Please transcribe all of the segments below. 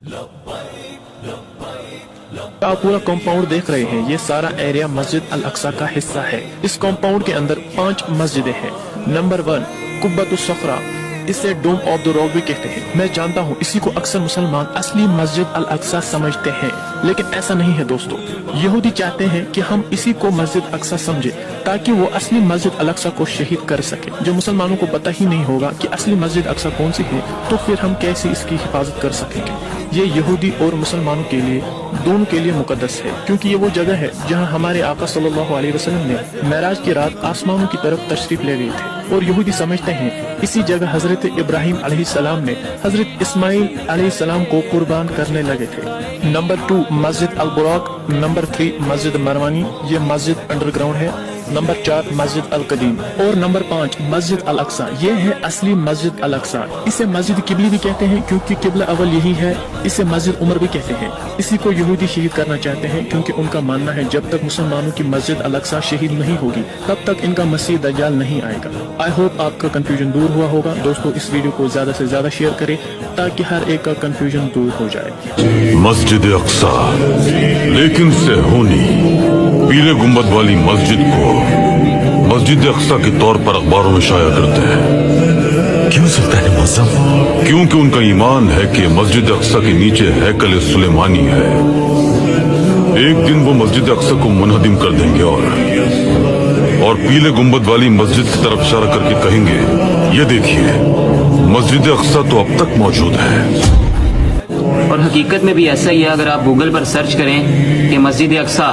आप पूरा कंपाउंड देख रहे हैं, ये सारा एरिया मस्जिद अल अक्सा का हिस्सा है। इस कंपाउंड के अंदर 5 मस्जिदें हैं। नंबर 1 कुब्बतुस सखरा, इसे डोम ऑफ द रॉक भी कहते हैं। मैं जानता हूँ इसी को अक्सर मुसलमान असली मस्जिद अल अक्सा समझते हैं, लेकिन ऐसा नहीं है दोस्तों। यहूदी चाहते हैं कि हम इसी को मस्जिद अक्सा समझे ताकि वो असली मस्जिद अल अक्सा को शहीद कर सके। जो मुसलमानों को पता ही नहीं होगा कि असली मस्जिद अक्सा कौन सी है, तो फिर हम कैसे इसकी हिफाजत कर सकेंगे। ये यहूदी और मुसलमानों के लिए दोनों के लिए मुकद्दस है, क्योंकि ये वो जगह है जहाँ हमारे आका सल्लल्लाहु अलैहि वसल्लम ने मेराज की रात आसमानों की तरफ तशरीफ ले गए थे। और यहूदी समझते हैं इसी जगह हजरत इब्राहिम अलैहिस्सलाम ने हजरत इस्माइल अलैहिस्सलाम को कुर्बान करने लगे थे। नंबर 2 मस्जिद अल बुराक। नंबर 3 मस्जिद मरवानी, ये मस्जिद अंडरग्राउंड है। नंबर 4 मस्जिद अल कदीम। और नंबर 5 मस्जिद अल अक्सा, ये है असली मस्जिद अल अक्सा। इसे मस्जिद किबली भी कहते हैं क्योंकि किबला अवल यही है। इसे मस्जिद उमर भी कहते हैं। इसी को यहूदी शहीद करना चाहते हैं क्योंकि उनका मानना है जब तक मुसलमानों की मस्जिद अल अक्सा शहीद नहीं होगी तब तक इनका मसीह दज्जाल नहीं आएगा। आई होप आपका कंफ्यूजन दूर हुआ होगा। दोस्तों इस वीडियो को ज्यादा से ज्यादा शेयर करें ताकि हर एक का कंफ्यूजन दूर हो जाए। मस्जिद अक्सा, लेकिन सेहूनी पीले गुंबद वाली मस्जिद को मस्जिद अक्सा के तौर पर अखबारों में शाया करते हैं। क्यों सुल्तान मौसम? क्योंकि उनका ईमान है कि मस्जिद अक्सा के नीचे हैकल सुलेमानी है। एक दिन वो मस्जिद अक्सा को मुनहदिम कर देंगे और पीले गुंबद वाली मस्जिद की तरफ इशारा करके कहेंगे, ये देखिए मस्जिद अक्सा तो अब तक मौजूद है। और हकीकत में भी ऐसा ही है। अगर आप गूगल पर सर्च करें कि मस्जिद अक्सा,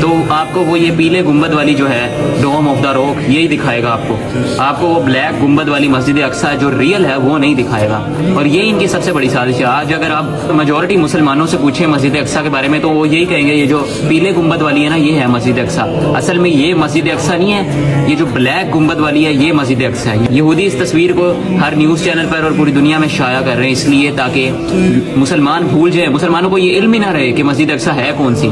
तो आपको वो ये पीले गुंबद वाली जो है डोम ऑफ द रॉक यही दिखाएगा। आपको वो ब्लैक गुंबद वाली मस्जिद अक्सा जो रियल है वो नहीं दिखाएगा। और ये इनकी सबसे बड़ी साजिश है। आज अगर आप मेजॉरिटी मुसलमानों से पूछें मस्जिद अक्सा के बारे में तो वो यही कहेंगे ये जो पीले गुंबद वाली है ना, ये है मस्जिद अक्सा। असल में ये मस्जिद अक्सा नहीं है, ये जो ब्लैक गुंबद वाली है ये मस्जिद अक्सा है। यहूदी इस तस्वीर को हर न्यूज चैनल पर और पूरी दुनिया में शाया कर रहे हैं इसलिए ताकि मुसलमान भूल जाए, मुसलमानों को ये इल्म ही ना रहे कि मस्जिद अक्सा है कौन सी।